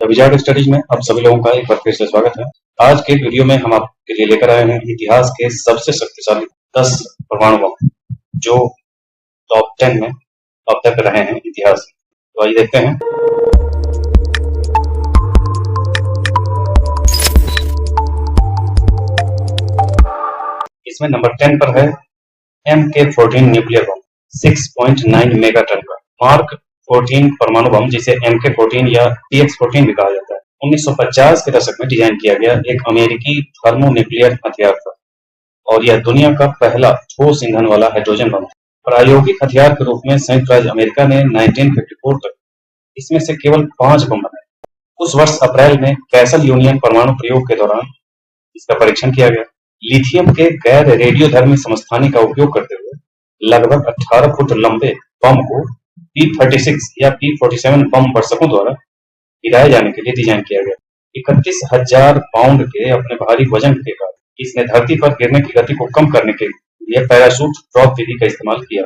Wizard studies में आप सभी लोगों का एक बार फिर से स्वागत है। आज के वीडियो में हम आपके लिए लेकर आए हैं इतिहास के सबसे शक्तिशाली 10 परमाणु बम जो टॉप 10 में अब तक रहे हैं इतिहास में। तो आइए देखते हैं। इसमें नंबर 10 पर है MK14 nuclear bomb 6.9 mega ton का मार्क 14 परमाणु बम, जिसे MK14 या TX14 भी कहा जाता है। 1950 के दशक में डिजाइन किया गया एक अमेरिकी थर्मोन्यूक्लियर हथियार था और यह दुनिया का पहला ठोस ईंधन वाला हाइड्रोजन बम है। प्रायोगिक हथियार के रूप में संयुक्त राज्य अमेरिका ने 1954 तक इसमें से केवल 5 बम बनाए। उस वर्ष अप्रैल में कैसल यूनियन परमाणु प्रयोग के दौरान इसका परीक्षण किया गया। लिथियम के गैर रेडियोधर्मी समस्थानिक का उपयोग करते हुए लगभग 18 फुट लंबे बम को P-36 या P-47 बम वर्षकों द्वारा गिराए जाने के लिए डिजाइन किया गया। 31,000 पाउंड के अपने भारी वजन के कारण इसने धरती पर गिरने की गति को कम करने के लिए पैराशूट ड्रॉप विधि का इस्तेमाल किया,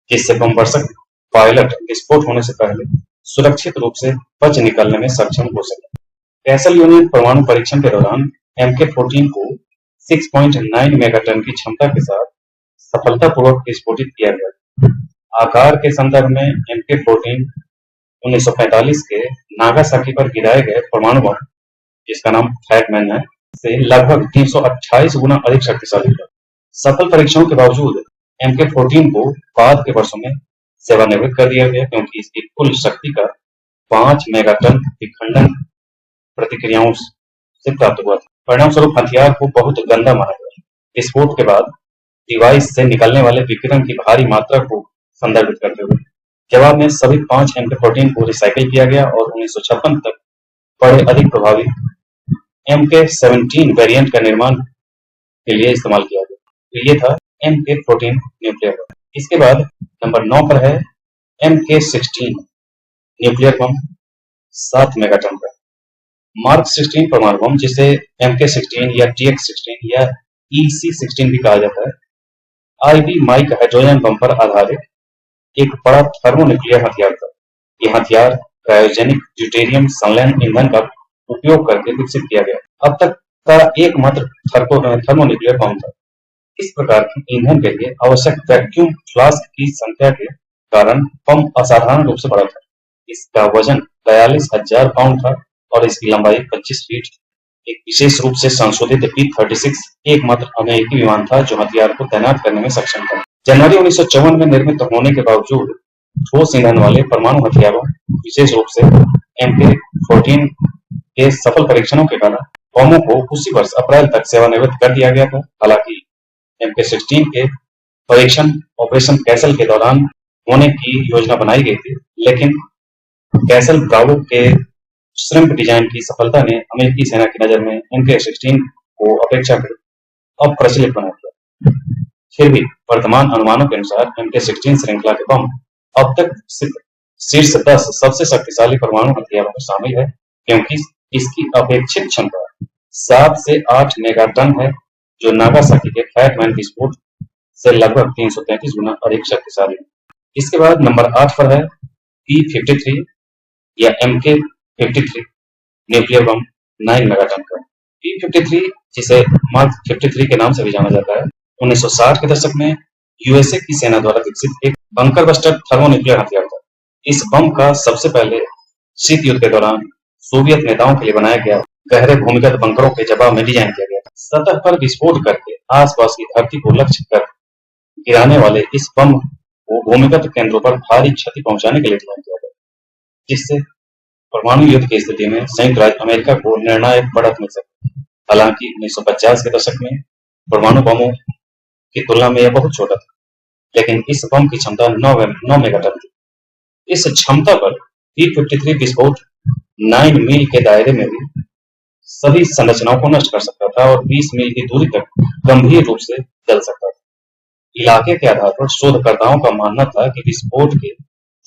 जिससे बम वर्षक पायलट विस्फोट होने से पहले सुरक्षित रूप से बच निकलने में सक्षम हो सके। कैसल यूनियन परमाणु परीक्षण के दौरान MK14 को 6.9 मेगाटन की क्षमता के साथ सफलतापूर्वक विस्फोटित किया गया। आकार के संदर्भ में MK14 1945 के नागासाकी पर गिराए गए परमाणु बम, जिसका नाम फैट मैन है, से लगभग 328 गुना अधिक शक्तिशाली था। सफल परीक्षणों के बावजूद MK14 को बाद के वर्षों में सेवानिवृत्त कर दिया गया, क्योंकि इसकी कुल शक्ति का 5 मेगाटन विखंडन प्रतिक्रियाओं से प्राप्त हुआ था। परिणाम स्वरूप हथियार को बहुत गंदा माना गया। विस्फोट के बाद डिवाइस से निकलने वाले विकिरण की भारी मात्रा को संदर्भित करते हुए जवाब में सभी 5 MK14 को रिसाइकिल किया गया और 1956 तक बड़े अधिक प्रभावी MK17 वेरिएंट का निर्माण के लिए इस्तेमाल किया गया। तो ये था MK14 न्यूक्लियर बम। इसके बाद नंबर 9 पर है MK16 न्यूक्लियर बम 7 मेगाटन का मार्क 16 परमाणु बम, जिसे MK16 या TX16 या EC16 भी कहा जाता है, IB माइक हाइड्रोजन बम पर आधारित एक बड़ा थर्मोन्यूक्लियर हथियार था। यह हथियार क्रायोजेनिक ड्यूटेरियम संलयन ईंधन का उपयोग करके विकसित किया गया। अब तक का एकमात्र थर्मोन्यूक्लियर बम था। इस प्रकार के ईंधन के लिए आवश्यक वैक्यूम फ्लास्क की संख्या के कारण बम असाधारण रूप से बड़ा था। इसका वजन 42,000 पाउंड था और इसकी लंबाई 25 फीट। एक विशेष रूप से संशोधित P-36 एकमात्र अमेरिकी विमान था जो हथियार को तैनात करने में सक्षम था। जनवरी 1954 में निर्मित होने के बावजूद ठोस ईंधन वाले परमाणु हथियारों, विशेष रूप से MK14 के सफल परीक्षणों के कारण बमों को उसी वर्ष अप्रैल तक सेवानिवृत्त कर दिया गया था। हालांकि MK16 के परीक्षण ऑपरेशन कैसल के दौरान होने की योजना बनाई गई थी, लेकिन कैसल ब्रावो के श्रिम्प डिजाइन की सफलता ने अमेरिकी सेना की नजर में MK16 को अपेक्षाकृत अप्रचलित बना दिया। फिर भी वर्तमान अनुमानों के अनुसार MK16 श्रृंखला के बम अब तक शीर्ष 10 सबसे शक्तिशाली परमाणु हथियारों में शामिल है, क्योंकि इसकी अपेक्षित क्षमता 7 से 8 मेगाटन है, जो नागासाकी के फैट मैन विस्फोट से लगभग 333 गुना अधिक शक्तिशाली है। इसके बाद नंबर 8 पर है P-53 या MK53 न्यूक्लियर बम 9 मेगाटन का। P-53, जिसे मार्क 53 के नाम से भी जाना जाता है, 1960 के दशक में USA की सेना द्वारा विकसित एक बंकर बस्टर थर्मोन्यूक्लियर हथियार था। इस बम का सबसे पहले शीत युद्ध के दौरान सोवियत नेताओं के लिए बनाया गया गहरे भूमिगत बंकरों के जवाब में डिजाइन किया गया। सतह पर विस्फोट करके आसपास की धरती को लक्ष्य कर गिराने वाले इस बम को भूमिगत केंद्रों पर भारी क्षति पहुंचाने के लिए डिजाइन किया गया, जिससे परमाणु युद्ध की स्थिति में संयुक्त राज्य अमेरिका को निर्णायक बढ़त मिल सके। हालांकि 1950 के दशक में परमाणु बमों की तुलना में यह बहुत छोटा था, लेकिन इस बम की क्षमता 9 मेगाटन थी। इस क्षमता पर P-53 विस्फोट 9 मील के दायरे में भी सभी संरचनाओं को नष्ट कर सकता था और 20 मील की दूरी तक गंभीर रूप से जल सकता था। इलाके के आधार पर शोधकर्ताओं का मानना था कि विस्फोट के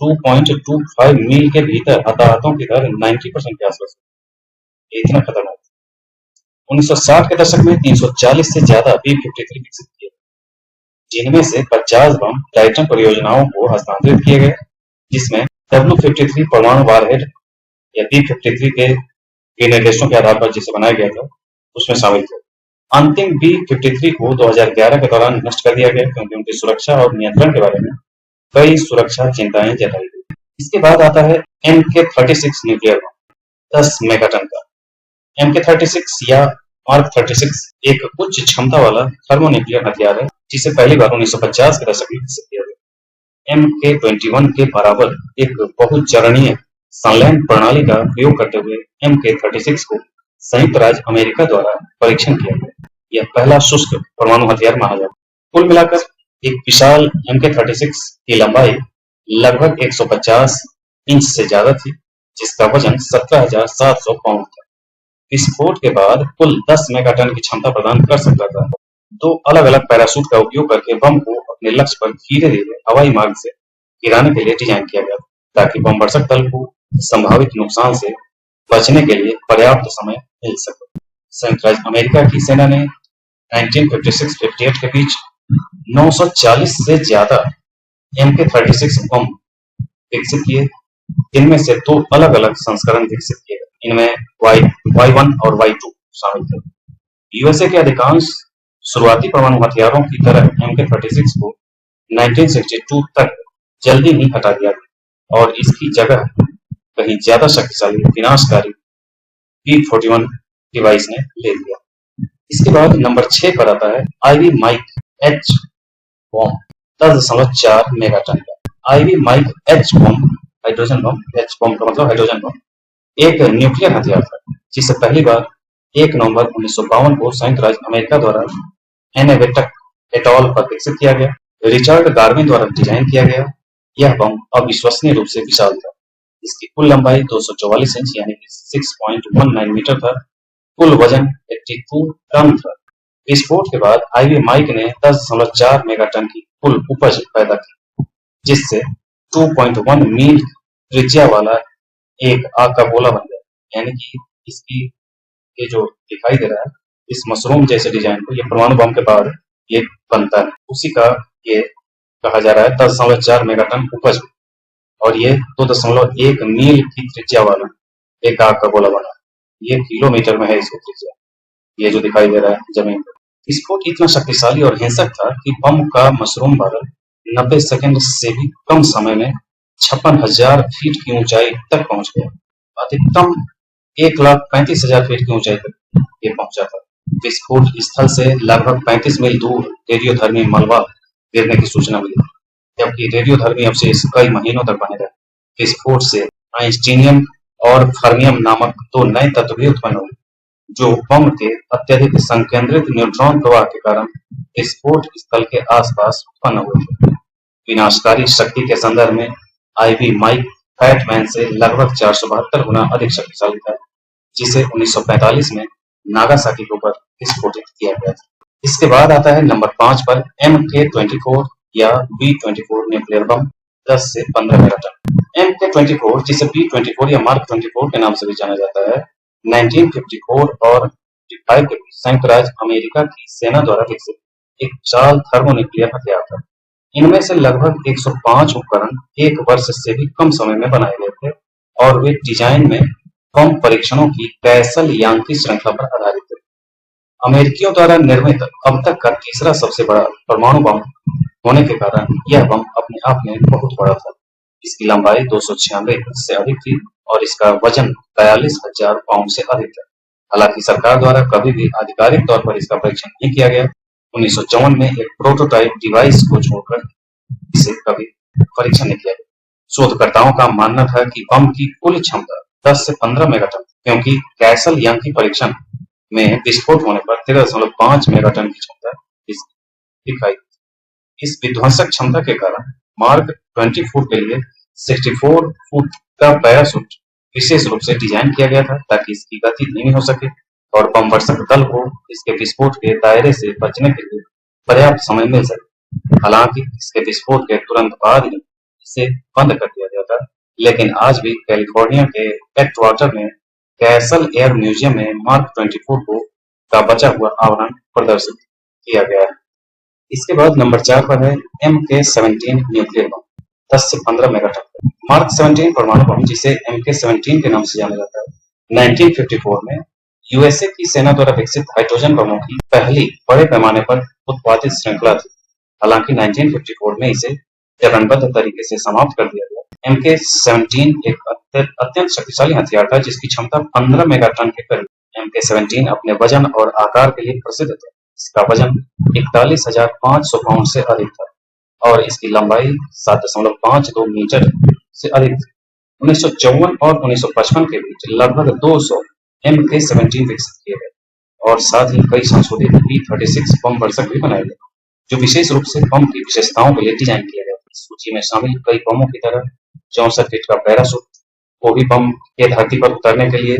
2.25 मील के भीतर हताहतों की दर 90% के आसपास है। इतना खतरनाक। 1960 के दशक में 340 से ज्यादा P-53 विकसित किए, जिनमें से 50 बम टाइटन परियोजनाओं को हस्तांतरित किए गए, जिसमें W-53 परमाणु वारहेड या B-53 के विनिर्देशों के आधार पर जिसे बनाया गया था उसमें शामिल थे। अंतिम B-53 को 2011 के दौरान नष्ट कर दिया गया क्योंकि उनकी सुरक्षा और नियंत्रण के बारे में कई सुरक्षा चिंताएं जताई गई। इसके बाद आता है MK-36 न्यूक्लियर बम 10 मेगाटन का। MK-36 या मार्क 36 एक उच्च क्षमता वाला थर्मोन्यूक्लियर हथियार है जिसे पहली बार 1950 के दशक में विकसित किया गया। MK-21 के बराबर एक बहुचरणीय संलयन प्रणाली का प्रयोग करते हुए MK-36 को संयुक्त राज्य अमेरिका द्वारा परीक्षण किया गया। यह पहला शुष्क परमाणु हथियार माना जाता है। कुल मिलाकर एक विशाल MK-36 की लंबाई लगभग 150 इंच से ज्यादा थी जिसका वजन 17,700 पाउंड था। विस्फोट के बाद कुल 10 मेगाटन की क्षमता प्रदान कर सकता था। दो अलग अलग पैराशूट का उपयोग करके बम को अपने लक्ष्य पर धीरे धीरे हवाई मार्ग से गिराने के लिए डिजाइन किया गया ताकि बम वर्षक दल को संभावित नुकसान से बचने के लिए पर्याप्त समय मिल सके। संयुक्त राज्य अमेरिका की सेना ने 1956-58 के बीच 940 से ज्यादा MK-36 बम विकसित किए। इनमें से दो अलग अलग संस्करण विकसित किए गए। इनमें Y1 और Y2 शामिल थे। यूएसए के अधिकांश शुरुआती परमाणु हथियारों की तरह MK-36 को 1962 तक जल्दी ही हटा दिया गया और इसकी जगह कहीं ज्यादा शक्तिशाली विनाशकारी B-41 डिवाइस ने ले लिया। इसके बाद नंबर 6 पर आता है आईवी माइक एच बम 10.4 मेगाटन का। आईवी माइक एच बम हाइड्रोजन बम, एच बम का मतलब हाइड्रोजन बम, एक न्यूक्लियर हथियार था जिसे पहली बार 1 नवंबर 1952 को संयुक्त राज्य अमेरिका द्वारा एनेवेटक एटॉल पर विकसित किया गया। रिचर्ड गार्विन द्वारा डिजाइन किया गया यह बम अविश्वसनीय रूप से विशाल था। इसकी कुल लंबाई 244 इंच यानी कि 6.19 मीटर था। कुल वजन 82 टन था। विस्फोट के बाद आईवी माइक ने 10.4 मेगाटन की कुल उपज पैदा की जिससे 2.1 मील त्रिज्या वाला एक आग का गोला बन गया। यानी कि इसकी ये जो दिखाई दे रहा है इस मशरूम जैसे डिजाइन को ये परमाणु बम के बाद ये बनता है उसी का ये कहा जा रहा है 10.4 मेगाटन उपज और ये 2.1 मील की त्रिज्या वाला एक आग का गोला बना। ये किलोमीटर में है इसकी त्रिज्या, ये जो दिखाई दे रहा है जमीन पर। विस्फोट इतना शक्तिशाली और हिंसक था कि बम का मशरूम बादल 90 सेकंड से भी कम समय में 56,000 फीट की ऊंचाई तक पहुंच गया। अधिकतम 1,35,000 फीट की ऊंचाई तक ये पहुंचा था। विस्फोट स्थल से लगभग 35 मील दूर रेडियोधर्मी मलबा गिरने की सूचना मिली जबकि रेडियोधर्मी अवशेष कई महीनों तक बने रहे। विस्फोट से आइंस्टीनियम और फर्मियम नामक दो नए तत्व भी उत्पन्न हुए जो बम के अत्यधिक संकेंद्रित न्यूट्रॉन प्रवाह के कारण विस्फोट स्थल के आसपास उत्पन्न हुए थे। विनाशकारी शक्ति के संदर्भ में आईवी माइक फैटमैन से लगभग 472 गुना अधिक शक्तिशाली था जिसे 1945 में नागासाकी के ऊपर विस्फोटित किया गया था। इसके बाद आता है नंबर 5 पर MK-24 या B-24 न्यूक्लियर बम 10 से 15 मेगाटन। MK-24 जिसे B-24 या मार्क 24 के नाम से भी जाना जाता है 1954 और 55 के बीच संयुक्त राज्य अमेरिका की सेना द्वारा विकसित एक विशाल थर्मोन्यूक्लियर हथियार था। इनमें से लगभग 105 उपकरण 1 वर्ष से भी कम समय में बनाए गए थे और वे डिजाइन में बम परीक्षणों की कैसल यांत्रिक श्रृंखला पर आधारित थे। अमेरिकियों द्वारा निर्मित अब तक का तीसरा सबसे बड़ा परमाणु बम होने के कारण यह बम अपने आप में बहुत बड़ा था। इसकी लंबाई 296 इंच से अधिक थी और इसका वजन 43,000 पाउंड से अधिक था। हालांकि सरकार द्वारा कभी भी आधिकारिक तौर पर इसका परीक्षण नहीं किया गया। 1954 में एक प्रोटोटाइप डिवाइस को छोड़कर इसे कभी परीक्षण नहीं किया गया। शोधकर्ताओं का मानना था कि बम की कुल क्षमता 10 से 15 मेगाटन क्योंकि कैसल यांत्रिक परीक्षण में विस्फोट होने पर 13.5 मेगाटन की क्षमता दिखाई। इस विध्वंसक क्षमता के कारण मार्क 24 के लिए 64 फुट का पैराशूट विशेष रूप से डिजाइन किया गया था ताकि इसकी गति धीमी हो सके और बम वर्षक दल को इसके विस्फोट के दायरे से बचने के लिए पर्याप्त समय मिल सके। हालांकि इसके विस्फोट के तुरंत बाद ही इसे बंद कर दिया गया था, लेकिन आज भी कैलिफोर्निया के एटवाटर में कैसल एयर म्यूजियम में मार्क 24 का बचा हुआ आवरण प्रदर्शित किया गया है। इसके बाद नंबर 4 पर है MK-17 न्यूक्लियर बम 10 से 15 मेगाटन। मार्क 17 परमाणु बम, जिसे MK-17 के नाम से जाना जाता है, 1954 में यूएसए की सेना द्वारा विकसित हाइड्रोजन बमों की पहली बड़े पैमाने पर उत्पादित श्रृंखला थी। हालांकि 1954 में इसे चरणबद्ध तरीके से समाप्त कर दिया गया। MK-17 एक अत्यंत शक्तिशाली हथियार था जिसकी क्षमता 15 मेगाटन के करीब। MK-17 अपने वजन और आकार के लिए प्रसिद्ध था। इसका वजन 41,500 पाउंड से अधिक था और इसकी लंबाई 7.52 मीटर से अधिक थी। 1954 और 1955 के बीच लगभग 200 MK-17 विकसित किए गए और साथ ही कई संशोधित B-36 बम वर्षक भी बनाए गए, जो विशेष रूप से बम की विशेषताओं के लिए डिजाइन किया गया था। इस सूची में शामिल कई बमों की तरह 64 फीट का पैराशूट को भी बम के धरती पर उतरने के लिए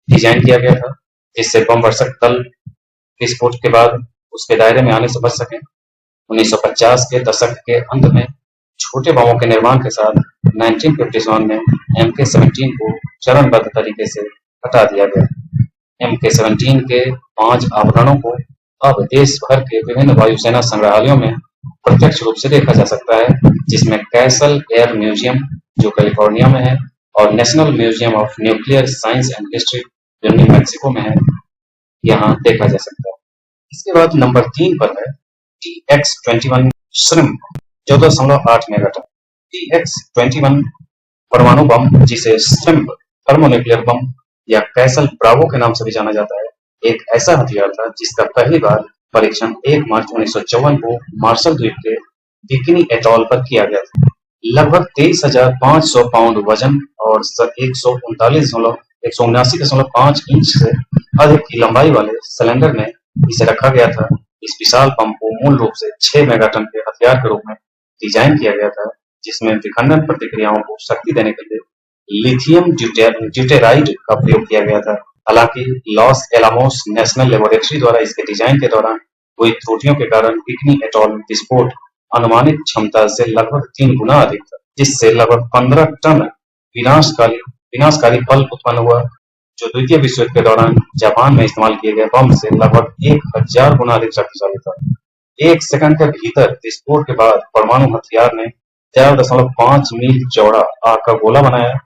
डिजाइन किया गया था, जिससे बम वर्षक दल विस्फोट के बाद उसके दायरे में आने से बच सके। 1950 के दशक के अंत में छोटे बमों के निर्माण के साथ 1957 में MK-17 को चरणबद्ध तरीके से हटा दिया गया। MK-17 के 5 आवरणों को अब देश भर के विभिन्न वायुसेना संग्रहालयों में प्रत्यक्ष रूप से देखा जा सकता है, जिसमें कैसल एयर म्यूजियम, जो कैलिफोर्निया में है, और national museum of nuclear science and history, जो न्यू मैक्सिको में है, यहाँ देखा जा सकता है। इसके बाद नंबर 3 पर है TX-21 श्रिम्प, 14.8 मेगाटन। TX-21 परमाणु बम, जिसे श्रिम्प थर्मोन्यूक्लियर बम या कैसल ब्रावो के नाम से भी जाना जाता है, एक ऐसा हथियार था जिसका पहली बार परीक्षण 1 मार्च 1954 को मार्शल द्वीप के बिकिनी एटॉल पर किया गया था। लगभग 23,500 पाउंड वजन और 179.5 इंच से अधिक की लंबाई वाले सिलेंडर में इसे रखा गया था। इस विशाल बम को मूल रूप से 6 मेगाटन के हथियार के रूप में डिजाइन किया गया था, जिसमें विखंडन प्रतिक्रियाओं को शक्ति देने के लिए लिथियम ड्यूटेराइड का प्रयोग किया गया था। हालांकि लॉस एलामोस नेशनल लेबोरेटरी द्वारा इसके डिजाइन के दौरान हुई त्रुटियों के कारण बिकिनी एटॉल में विस्फोट अनुमानित क्षमता से लगभग 3 गुना अधिक था, जिससे लगभग 15 टन विनाशकारी बल उत्पन्न हुआ, जो द्वितीय विश्व युद्ध के दौरान जापान में इस्तेमाल किए गए बम से लगभग 1000 गुना अधिक शक्तिशाली था। 1 सेकंड के भीतर विस्फोट के बाद परमाणु हथियार ने 4.5 मील चौड़ा आग का गोला बनाया,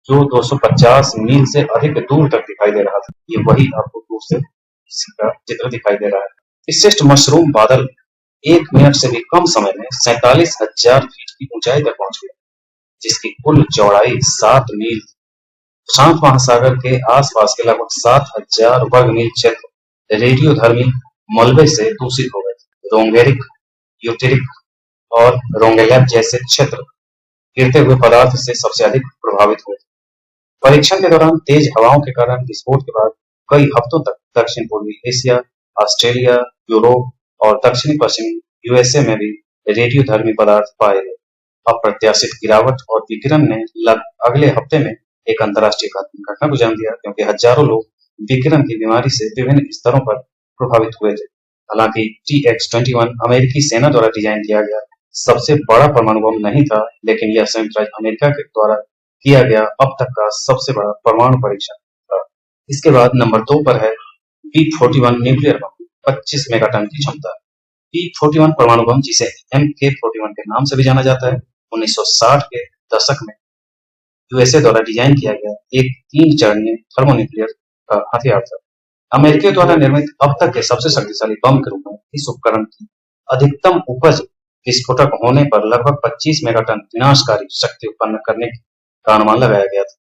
जो 250 मील से अधिक दूर तक दिखाई दे रहा था। ये वही आपको दूर से इसका चित्र दिखाई दे रहा है। विशिष्ट मशरूम बादल 1 मिनट से भी कम समय में 47,000 फीट की ऊंचाई तक पहुंच गया, जिसकी कुल चौड़ाई 7 मील। प्रशांत महासागर के आसपास के लगभग 7,000 वर्ग मील क्षेत्र रेडियोधर्मी मलबे से दूषित हो गए थे। रोंगेरिक, यूटेरिक और रोंगेलैब जैसे क्षेत्र गिरते हुए पदार्थ से सबसे अधिक प्रभावित हुए। परीक्षण के दौरान तेज हवाओं के कारण विस्फोट के बाद कई हफ्तों तक दक्षिण पूर्वी एशिया, ऑस्ट्रेलिया, यूरोप और दक्षिणी पश्चिमी यूएसए में भी रेडियोधर्मी पदार्थ पाए गए। अप्रत्याशित गिरावट और विकिरण ने अगले हफ्ते में एक अंतर्राष्ट्रीय घटना को जन्म दिया, क्योंकि हजारों लोग विकिरण की बीमारी से विभिन्न स्तरों पर प्रभावित हुए थे। हालांकि TX-21 अमेरिकी सेना द्वारा डिजाइन किया गया सबसे बड़ा परमाणु बम नहीं था, लेकिन यह संयुक्त राज्य अमेरिका के द्वारा किया गया अब तक का सबसे बड़ा परमाणु परीक्षण था। इसके बाद नंबर 2 पर है B-41 न्यूक्लियर बम, 25 मेगाटन की क्षमता। B-41 परमाणु बम, जिसे MK-41 के नाम से भी जाना जाता है, 1960 के दशक में यूएसए द्वारा डिजाइन किया गया एक 3 चरणीय थर्मोन्यूक्लियर का हथियार था। अमेरिकियों द्वारा निर्मित अब तक के सबसे शक्तिशाली बम के रूप में इस उपकरण की अधिकतम उपज विस्फोटक होने पर लगभग 25 मेगाटन विनाशकारी शक्ति उत्पन्न करने का अनुमान लगाया गया था।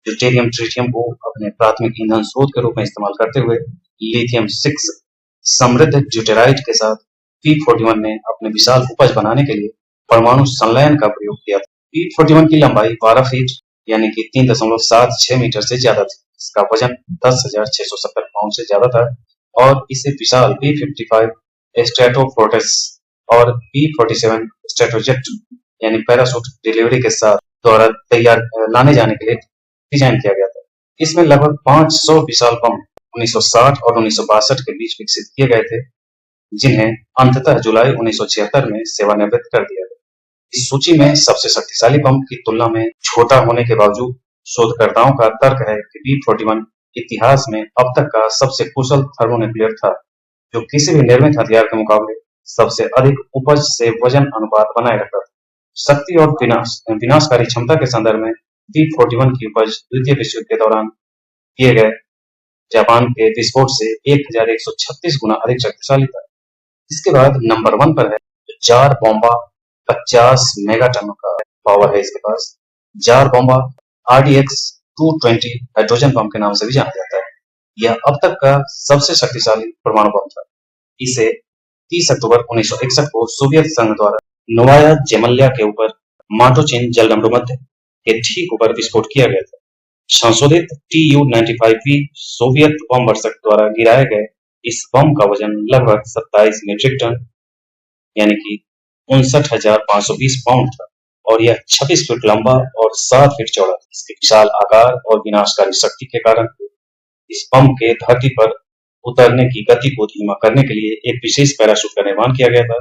ड्यूटेरियम ट्रिटियम को अपने प्राथमिक ईंधन स्रोत के रूप में इस्तेमाल करते हुए लिथियम 6 समृद्ध ड्यूटेराइड के साथ B-41 ने अपने विशाल उपज बनाने के लिए परमाणु संलयन का प्रयोग किया था। B-41 की लंबाई 12 फीट यानी कि 3.76 मीटर से ज्यादा थी। इसका वजन 10,670 पाउंड से ज्यादा था और इसे विशाल B-55 स्ट्रैटोफोर्ट्रेस और B-47 स्ट्रैटोजेट यानी पैराशूट डिलीवरी के साथ द्वारा तैयार लाने जाने के लिए डिजाइन किया गया था। इसमें लगभग 500 विशाल बम 1960 और 1962 के बीच विकसित किए गए थे, जिन्हें अंततः जुलाई 1976 में सेवानिवृत्त कर दिया गया। इस सूची में सबसे शक्तिशाली बम की तुलना में छोटा होने के बावजूद शोधकर्ताओं का तर्क है कि B-41 इतिहास में अब तक का सबसे कुशल थर्मोन्यूक्लियर था, जो किसी भी निर्मित हथियार के मुकाबले सबसे अधिक उपज से वजन अनुपात बनाए रखता था। शक्ति और विनाशकारी क्षमता के संदर्भ में B-41 की उपज द्वितीय विश्व युद्ध के दौरान किए गए जापान के विस्फोट से 1136 गुना अधिक शक्तिशाली था। इसके बाद नंबर 1 पर है जार बोम्बा, 50 मेगाटन का पावर है इसके पास। जार बोम्बा RDX 220 हाइड्रोजन बम के नाम से भी जाना जाता है। यह अब तक का सबसे शक्तिशाली परमाणु बम था। इसे 30 अक्टूबर 1961 को सोवियत संघ द्वारा नोवाया जेमल्या के ऊपर माटोचिन जलदंडोमध्य के ठीक ऊपर विस्फोट किया गया था। संशोधित Tu-95V सोवियत बम वर्षक द्वारा गिराए गए इस बम का वजन लगभग 27 मीट्रिक टन यानी कि 59,520 पाउंड था और यह 26 फीट लंबा और 7 फीट चौड़ा था। इसके विशाल आकार और विनाशकारी शक्ति के कारण इस बम के धरती पर उतरने की गति को धीमा करने के लिए एक विशेष पैराशूट का निर्माण किया गया था,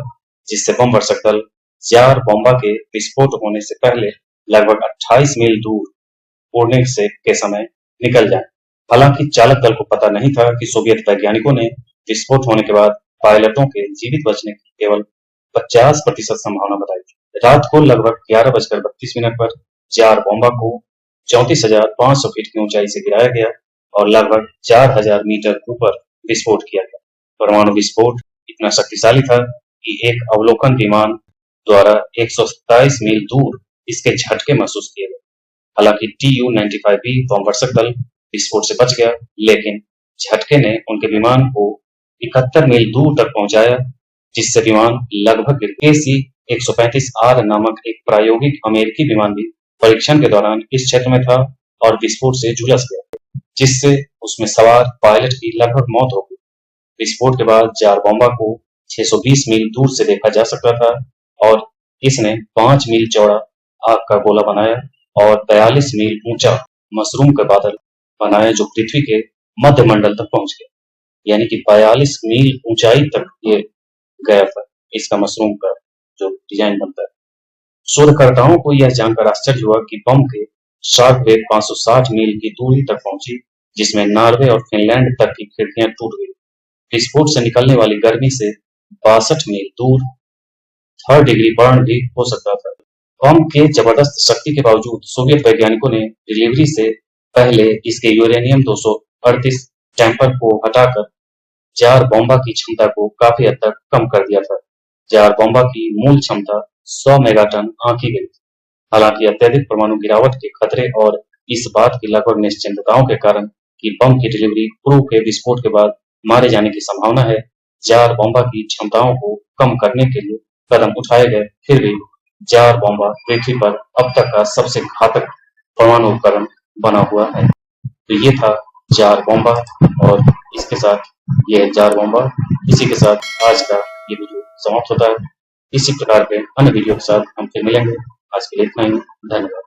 जिससे बम वर्षक दल जार बोम्बा के विस्फोट होने से पहले लगभग 28 मील दूर उड़ने के समय निकल जाए। हालांकि चालक दल को पता नहीं था कि सोवियत वैज्ञानिकों ने विस्फोट होने के बाद पायलटों के जीवित बचने की केवल 50% संभावना बताई थी। रात को लगभग 11:32 पर जार बोम्बा को 34,500 फीट की ऊंचाई से गिराया गया और लगभग 4,000 मीटर ऊपर विस्फोट किया गया। परमाणु विस्फोट इतना शक्तिशाली था कि एक अवलोकन विमान द्वारा 127 मील दूर इसके झटके महसूस किए गए। हालांकि Tu-95V बम वर्षक दल विस्फोट से बच गया, लेकिन झटके ने उनके विमान को 71 मील दूर तक पहुंचाया, जिससे विमान लगभग गिर गया। KC-135R नामक एक प्रायोगिक अमेरिकी विमान भी परीक्षण के दौरान इस क्षेत्र में था और विस्फोट से झुलस गया, जिससे उसमें सवार पायलट की लगभग मौत हो गई। विस्फोट के बाद जार बोम्बा को 620 मील दूर से देखा जा सकता था और इसने 5 मील चौड़ा आग का गोला बनाया और 42 मील ऊंचा मशरूम का बादल बनाया, जो पृथ्वी के मध्य मंडल तक पहुंच गया। यानी कि 42 मील ऊंचाई तक ये गया था इसका मशरूम का जो डिजाइन बनता है। शोधकर्ताओं को यह जानकर आश्चर्य हुआ कि बम के शार्प वेग 560 मील की दूरी तक पहुंची, जिसमें नॉर्वे और फिनलैंड तक की खिड़कियां टूट गई। विस्फोट से निकलने वाली गर्मी से 62 मील दूर 3rd डिग्री बर्न भी हो सकता था। बम के जबरदस्त शक्ति के बावजूद सोवियत वैज्ञानिकों ने डिलीवरी से पहले इसके यूरेनियम 238 टैंपर को हटाकर जार बोम्बा की क्षमता को काफी हद तक कम कर दिया था। जार बोम्बा की मूल क्षमता 100 मेगाटन आंकी गई थी। हालांकि अत्यधिक परमाणु गिरावट के खतरे और इस बात की लगभग निश्चिंतताओं के कारण कि बम की डिलीवरी क्रू के विस्फोट के बाद मारे जाने की संभावना है, जार बोम्बा की क्षमताओं को कम करने के लिए कदम उठाए गए। फिर भी जार बोम्बा पृथ्वी पर अब तक का सबसे घातक परमाणु उपकरण बना हुआ है। तो ये था जार बोम्बा और इसके साथ ये जार बोम्बा। इसी के साथ आज का ये वीडियो समाप्त होता है। इसी प्रकार के अन्य वीडियो के साथ हम फिर मिलेंगे। आज के लिए इतना ही। धन्यवाद।